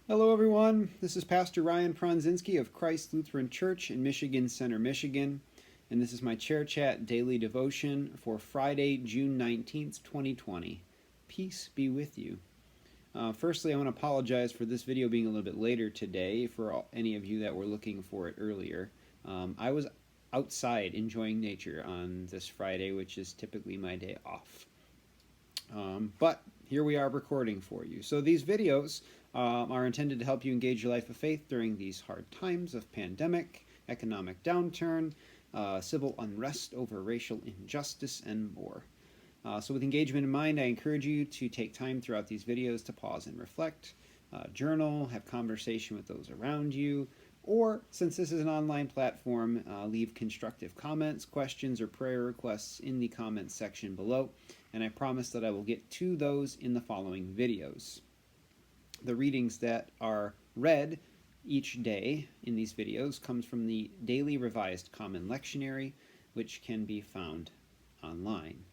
Hello, everyone. This is Pastor Ryan Pronzinski of Christ Lutheran Church in Michigan Center, Michigan, and this is my Chair Chat Daily Devotion for Friday, June 19th, 2020. Peace be with you. Firstly, I want to apologize for this video being a little bit later today for any of you that were looking for it earlier. I was outside enjoying nature on this Friday, which is typically my day off. But here we are recording for you. So these videos are intended to help you engage your life of faith during these hard times of pandemic, economic downturn, civil unrest over racial injustice, and more. So with engagement in mind, I encourage you to take time throughout these videos to pause and reflect, journal, have conversation with those around you, or, since this is an online platform, leave constructive comments, questions, or prayer requests in the comments section below, and I promise that I will get to those in the following videos. The readings that are read each day in these videos comes from the Daily Revised Common Lectionary, which can be found online.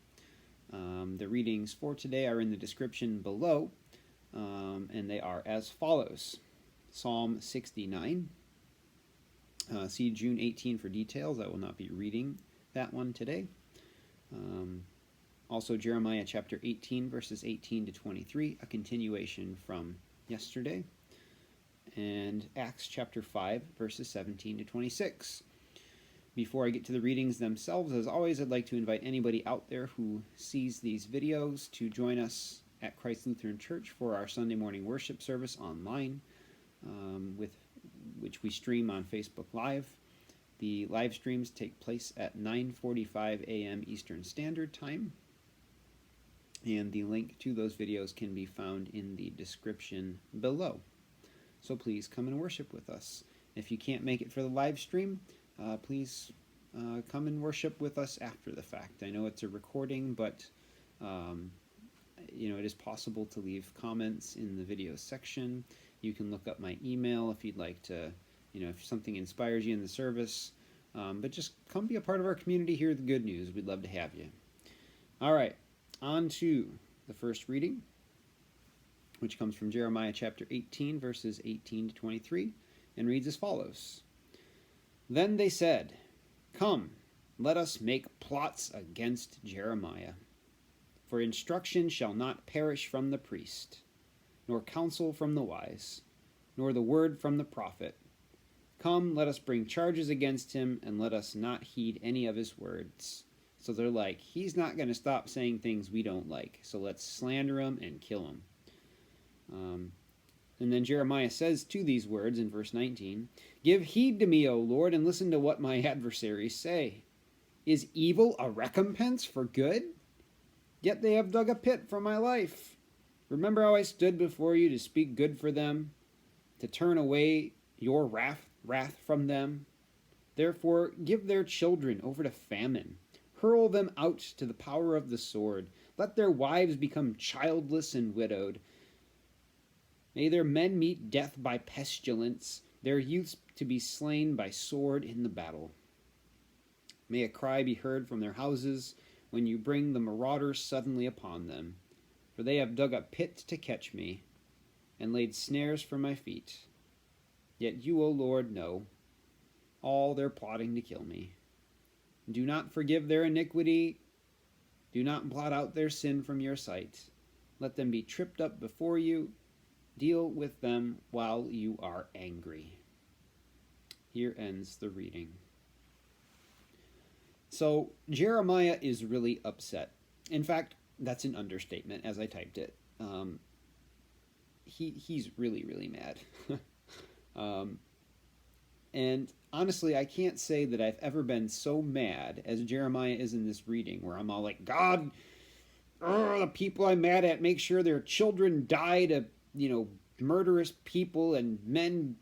The readings for today are in the description below, and they are as follows. Psalm 69. See June 18 for details. I will not be reading that one today. Also Jeremiah chapter 18, verses 18 to 23, a continuation from yesterday. And Acts chapter 5, verses 17 to 26. Before I get to the readings themselves, as always, I'd like to invite anybody out there who sees these videos to join us at Christ Lutheran Church for our Sunday morning worship service online, which we stream on Facebook Live. The live streams take place at 9:45 a.m. Eastern Standard Time, and the link to those videos can be found in the description below. So please come and worship with us. If you can't make it for the live stream, please come and worship with us after the fact. I know it's a recording, but it is possible to leave comments in the video section. You can look up my email if you'd like to, if something inspires you in the service. But just come be a part of our community, hear the good news. We'd love to have you. All right, on to the first reading, which comes from Jeremiah chapter 18, verses 18 to 23, and reads as follows. Then they said, "Come, let us make plots against Jeremiah. For instruction shall not perish from the priest, nor counsel from the wise, nor the word from the prophet. Come, let us bring charges against him, and let us not heed any of his words." So they're like, he's not going to stop saying things we don't like, so let's slander him and kill him. And then Jeremiah says to these words in verse 19, "Give heed to me, O Lord, and listen to what my adversaries say. Is evil a recompense for good? Yet they have dug a pit for my life. Remember how I stood before you to speak good for them, to turn away your wrath from them? Therefore give their children over to famine. Hurl them out to the power of the sword. Let their wives become childless and widowed. May their men meet death by pestilence, their youths to be slain by sword in the battle. May a cry be heard from their houses when you bring the marauders suddenly upon them. For they have dug a pit to catch me, and laid snares for my feet. Yet you, O Lord, know all their plotting to kill me. Do not forgive their iniquity. Do not blot out their sin from your sight. Let them be tripped up before you. Deal with them while you are angry." Here ends the reading. So Jeremiah is really upset. In fact, that's an understatement as I typed it. He's really, really mad. And honestly, I can't say that I've ever been so mad as Jeremiah is in this reading, where I'm all like, God, the people I'm mad at, make sure their children die to, murderous people, and men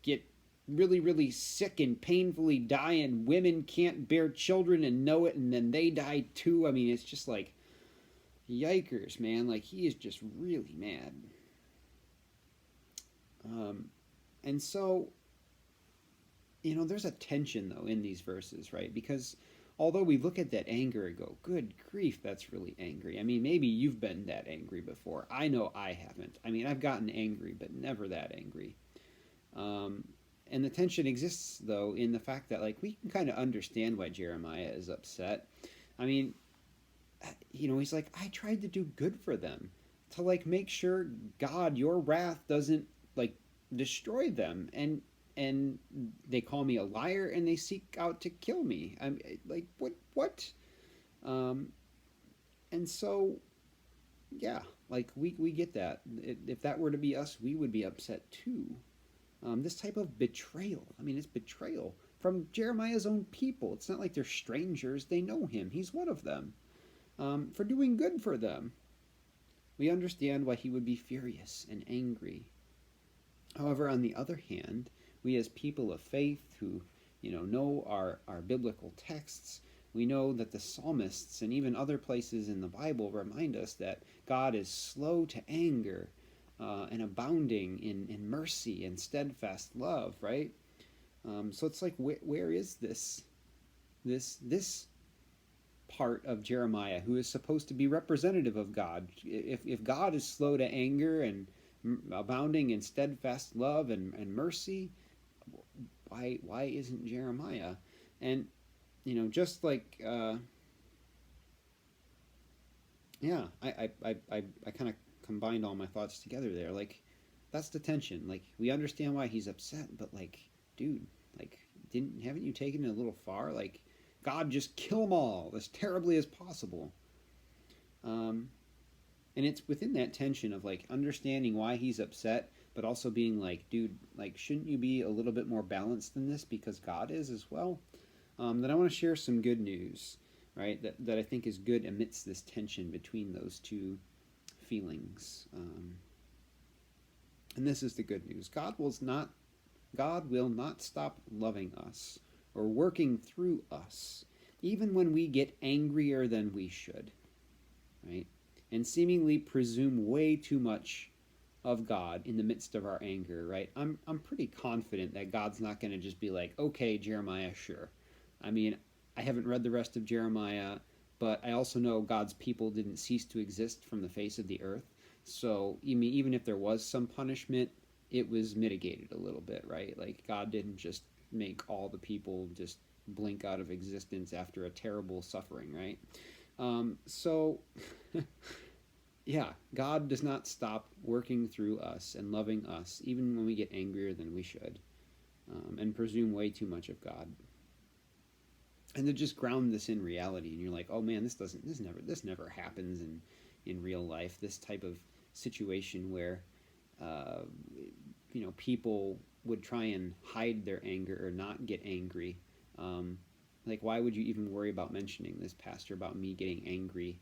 get really, really sick and painfully die, and women can't bear children and know it, and then they die too. I mean, it's just like, yikers, man. Like, he is just really mad. And so, there's a tension, though, in these verses, right? Because although we look at that anger and go, good grief, that's really angry. I mean, maybe you've been that angry before. I know I haven't. I mean, I've gotten angry, but never that angry. Um, and the tension exists, though, in the fact that, like, we can kind of understand why Jeremiah is upset. I mean, he's like, I tried to do good for them, to, like, make sure, God, your wrath doesn't, like, destroy them. And they call me a liar and they seek out to kill me. I'm like, what? Um, and so, yeah, like, we get that. If that were to be us, we would be upset too. This type of betrayal. I mean, it's betrayal from Jeremiah's own people. It's not like they're strangers. They know him. He's one of them. For doing good for them. We understand why he would be furious and angry. However, on the other hand, we as people of faith who know our biblical texts, we know that the psalmists and even other places in the Bible remind us that God is slow to anger and abounding in mercy and steadfast love, right? So it's like, where is this part of Jeremiah who is supposed to be representative of God? If God is slow to anger and abounding in steadfast love and mercy, why isn't Jeremiah? And just like yeah, I kind of combined all my thoughts together there. Like, that's the tension. Like, we understand why he's upset, but, like, dude, like, haven't you taken it a little far? Like, God, just kill them all as terribly as possible. And it's within that tension of, like, understanding why he's upset, but also being like, dude, like, shouldn't you be a little bit more balanced than this because God is as well? Then I want to share some good news, right? That I think is good amidst this tension between those two feelings. And this is the good news. God will not stop loving us or working through us, even when we get angrier than we should, right? And seemingly presume way too much of God in the midst of our anger, right? I'm pretty confident that God's not going to just be like, okay, Jeremiah, sure. I mean, I haven't read the rest of Jeremiah, but I also know God's people didn't cease to exist from the face of the earth. So, I mean, even if there was some punishment, it was mitigated a little bit, right? Like, God didn't just make all the people just blink out of existence after a terrible suffering, right? So, yeah, God does not stop working through us and loving us, even when we get angrier than we should, and presume way too much of God. And to just ground this in reality, and you're like, oh man, this never happens in real life. This type of situation where, people would try and hide their anger or not get angry. Like, why would you even worry about mentioning this, Pastor, about me getting angry,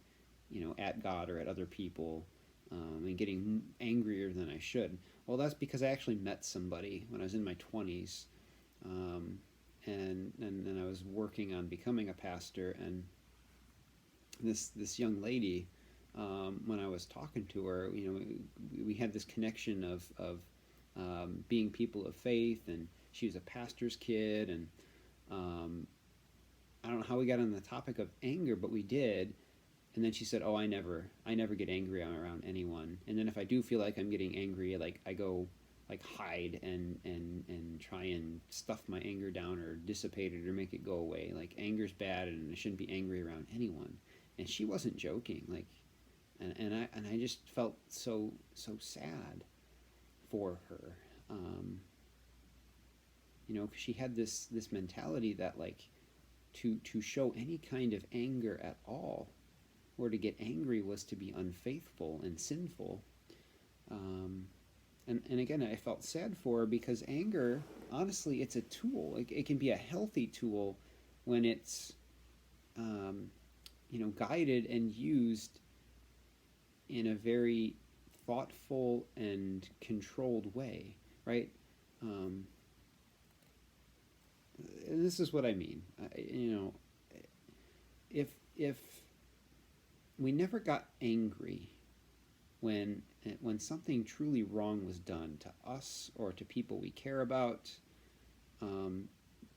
at God or at other people, and getting angrier than I should? Well, that's because I actually met somebody when I was in my 20s, and I was working on becoming a pastor, and this young lady, when I was talking to her, we had this connection of being people of faith, and she was a pastor's kid, and I don't know how we got on the topic of anger, but we did. And then she said, "Oh, I never get angry around anyone. And then if I do feel like I'm getting angry, like, I go, like, hide and try and stuff my anger down or dissipate it or make it go away. Like, anger's bad, and I shouldn't be angry around anyone." And she wasn't joking. Like, and I just felt so sad for her. Because she had this mentality that, like, to show any kind of anger at all, or to get angry, was to be unfaithful and sinful. And again, I felt sad for her, because anger, honestly, it's a tool. It can be a healthy tool when it's, guided and used in a very thoughtful and controlled way, right? And this is what I mean. If we never got angry when something truly wrong was done to us or to people we care about,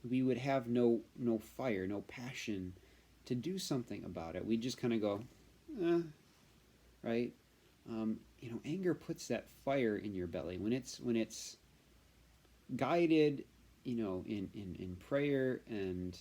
we would have no fire, no passion to do something about it. We just kind of go, eh, right? Anger puts that fire in your belly when it's guided, in prayer, and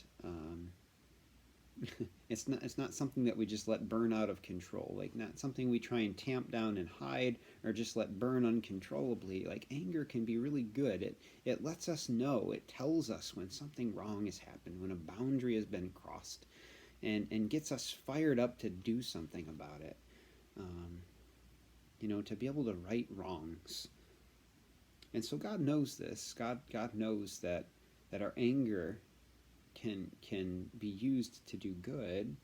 it's not something that we just let burn out of control. Like, not something we try and tamp down and hide, or just let burn uncontrollably. Like, anger can be really good. It lets us know. It tells us when something wrong has happened, when a boundary has been crossed, and gets us fired up to do something about it. To be able to right wrongs. And so God knows this. God knows that our anger can be used to do good.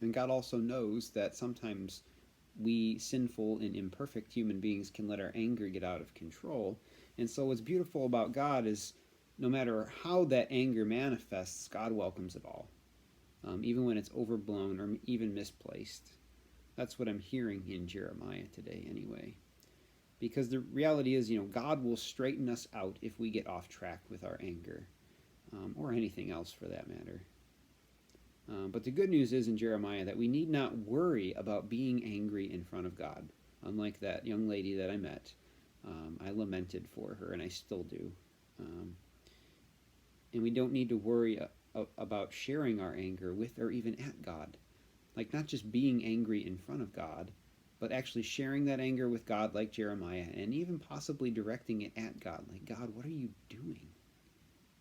And God also knows that sometimes we sinful and imperfect human beings can let our anger get out of control. And so what's beautiful about God is no matter how that anger manifests, God welcomes it all, even when it's overblown or even misplaced. That's what I'm hearing in Jeremiah today anyway. Because the reality is, God will straighten us out if we get off track with our anger, or anything else for that matter. But the good news is in Jeremiah that we need not worry about being angry in front of God. Unlike that young lady that I met, I lamented for her, and I still do. And we don't need to worry about sharing our anger with or even at God. Like, not just being angry in front of God, but actually sharing that anger with God like Jeremiah, and even possibly directing it at God. Like, God, what are you doing?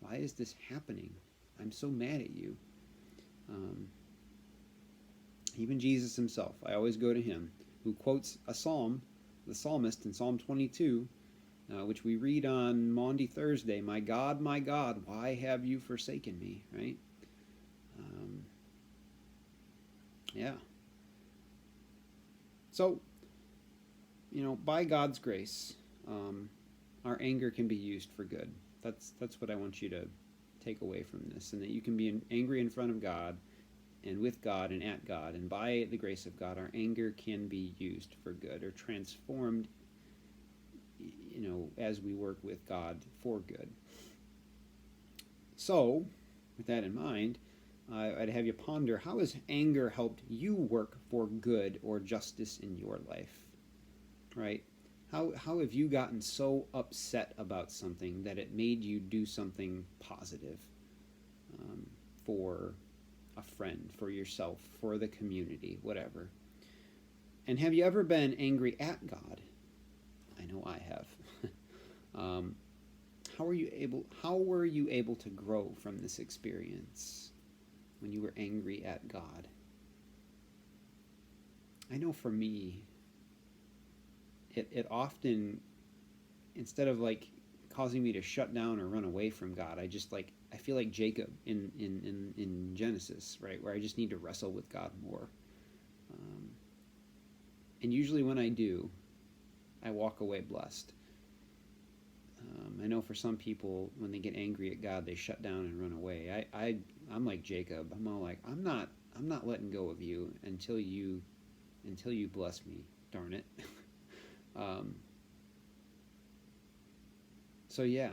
Why is this happening? I'm so mad at you. Even Jesus himself, I always go to him, who quotes a psalm, the psalmist in Psalm 22, which we read on Maundy Thursday, my God, why have you forsaken me, right? Yeah. So, by God's grace, our anger can be used for good. That's what I want you to take away from this, and that you can be angry in front of God, and with God, and at God, and by the grace of God, our anger can be used for good, or transformed, as we work with God for good. So, with that in mind, I'd have you ponder, how has anger helped you work for good or justice in your life? Right? How have you gotten so upset about something that it made you do something positive, for a friend, for yourself, for the community, whatever? And have you ever been angry at God? I know I have. How were you able to grow from this experience when you were angry at God? I know for me, it often, instead of like causing me to shut down or run away from God, I feel like Jacob in Genesis, right, where I just need to wrestle with God more. And usually when I do, I walk away blessed. I know for some people, when they get angry at God, they shut down and run away. I'm like Jacob. I'm all like, I'm not letting go of you until you bless me. Darn it. So yeah,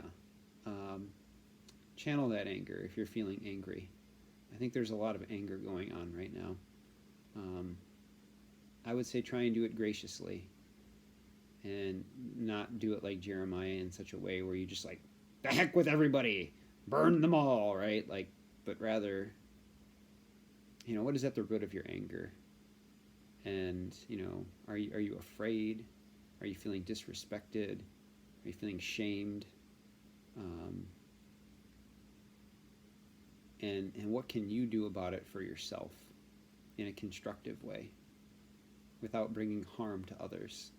channel that anger if you're feeling angry. I think there's a lot of anger going on right now. I would say try and do it graciously, and not do it like Jeremiah in such a way where you just like, the heck with everybody, burn them all, right? Like, but rather, what is at the root of your anger? And, are you afraid? Are you feeling disrespected? Are you feeling shamed? And what can you do about it for yourself in a constructive way without bringing harm to others?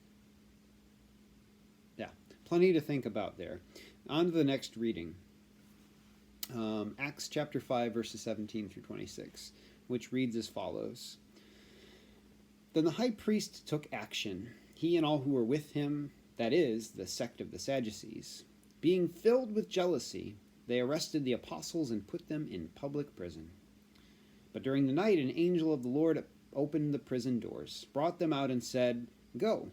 Yeah, plenty to think about there. On to the next reading. Acts chapter 5, verses 17 through 26, which reads as follows. Then the high priest took action, he and all who were with him, that is, the sect of the Sadducees. Being filled with jealousy, they arrested the apostles and put them in public prison. But during the night an angel of the Lord opened the prison doors, brought them out, and said, Go,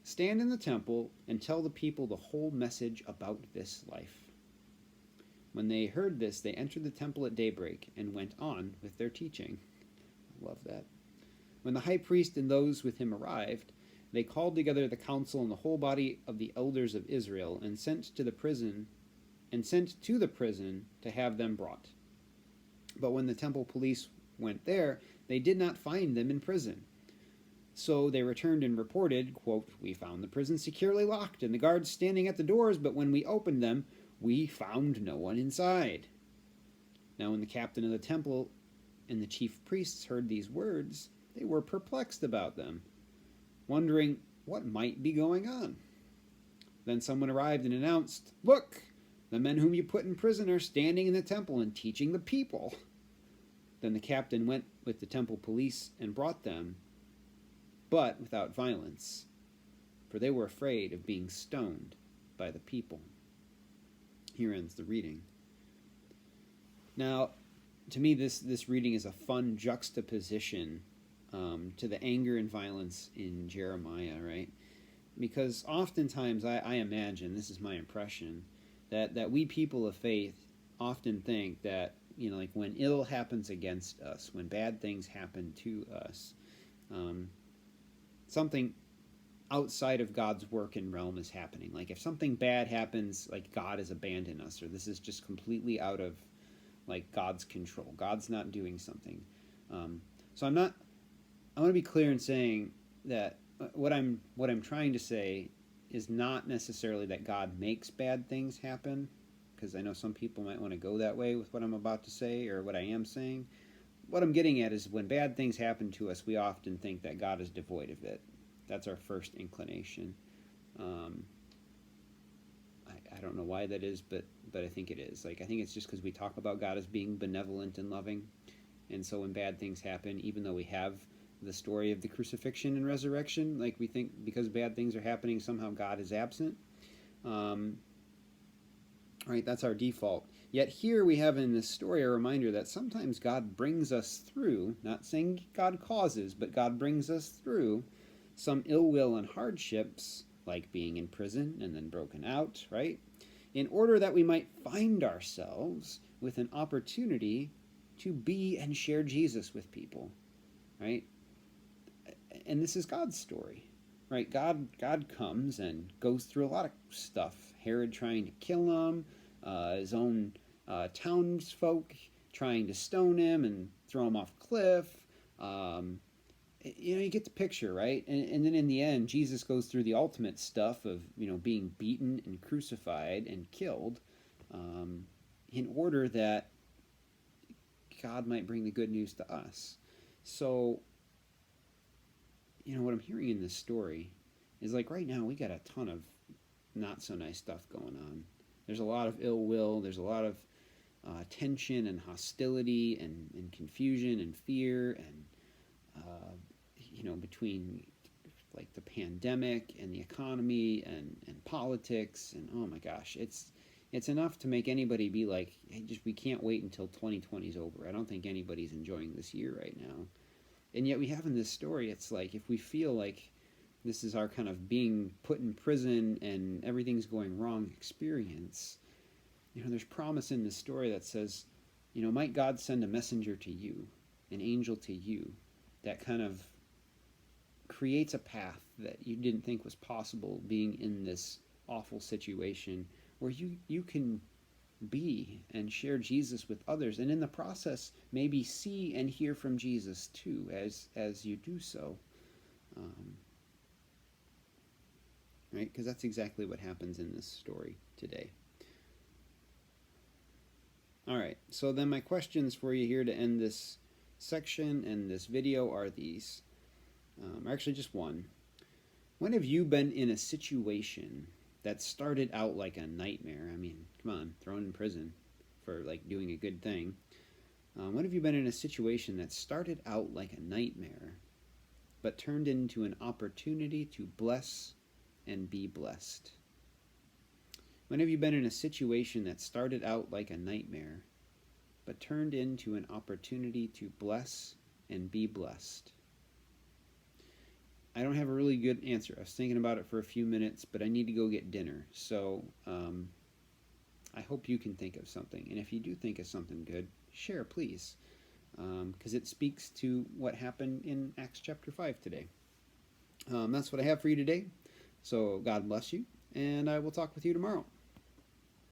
stand in the temple, and tell the people the whole message about this life. When they heard this, they entered the temple at daybreak and went on with their teaching. I love that. When the high priest and those with him arrived, they called together the council and the whole body of the elders of Israel and sent to the prison to have them brought. But when the temple police went there, they did not find them in prison. So they returned and reported, quote, "We found the prison securely locked and the guards standing at the doors, but when we opened them, we found no one inside." Now when the captain of the temple and the chief priests heard these words, they were perplexed about them, wondering what might be going on. Then someone arrived and announced, "Look, the men whom you put in prison are standing in the temple and teaching the people." Then the captain went with the temple police and brought them, but without violence, for they were afraid of being stoned by the people. Here ends the reading. Now, to me, this reading is a fun juxtaposition to the anger and violence in Jeremiah, right? Because oftentimes I imagine, this is my impression, that we people of faith often think that, like when ill happens against us, when bad things happen to us, something outside of God's work and realm is happening. Like if something bad happens, like God has abandoned us, or this is just completely out of like God's control. God's not doing something. So I want to be clear in saying that what I'm trying to say is not necessarily that God makes bad things happen, because I know some people might want to go that way with what I'm about to say or what I am saying. What I'm getting at is when bad things happen to us, we often think that God is devoid of it. That's our first inclination. I don't know why that is, but I think it is. Like I think it's just because we talk about God as being benevolent and loving, and so when bad things happen, even though we have the story of the crucifixion and resurrection, like we think because bad things are happening, somehow God is absent. Right, that's our default. Yet here we have in this story a reminder that sometimes God brings us through, not saying God causes, but God brings us through some ill will and hardships, like being in prison and then broken out, right? In order that we might find ourselves with an opportunity to be and share Jesus with people, right? And this is God's story, right? God comes and goes through a lot of stuff. Herod trying to kill him, his own townsfolk trying to stone him and throw him off a cliff. You get the picture, right? And then in the end, Jesus goes through the ultimate stuff of, being beaten and crucified and killed in order that God might bring the good news to us. So, what I'm hearing in this story is like right now we got a ton of not so nice stuff going on. There's a lot of ill will. There's a lot of tension and hostility and confusion and fear and between like the pandemic and the economy and politics and oh my gosh, it's enough to make anybody be like, hey, we can't wait until 2020 is over. I don't think anybody's enjoying this year right now. And yet we have in this story, it's like if we feel like this is our kind of being put in prison and everything's going wrong experience, there's promise in this story that says, might God send a messenger to you, an angel to you, that kind of creates a path that you didn't think was possible being in this awful situation where you can be and share Jesus with others, and in the process maybe see and hear from Jesus too as you do so. Right? Because that's exactly what happens in this story today. All right, so then my questions for you here to end this section and this video are these. Actually, just one. When have you been in a situation that started out like a nightmare? I mean, come on, thrown in prison for like doing a good thing. When have you been in a situation that started out like a nightmare, but turned into an opportunity to bless and be blessed? When have you been in a situation that started out like a nightmare, but turned into an opportunity to bless and be blessed? I don't have a really good answer. I was thinking about it for a few minutes, but I need to go get dinner. So I hope you can think of something. And if you do think of something good, share, please, because it speaks to what happened in Acts chapter 5 today. That's what I have for you today. So God bless you, and I will talk with you tomorrow.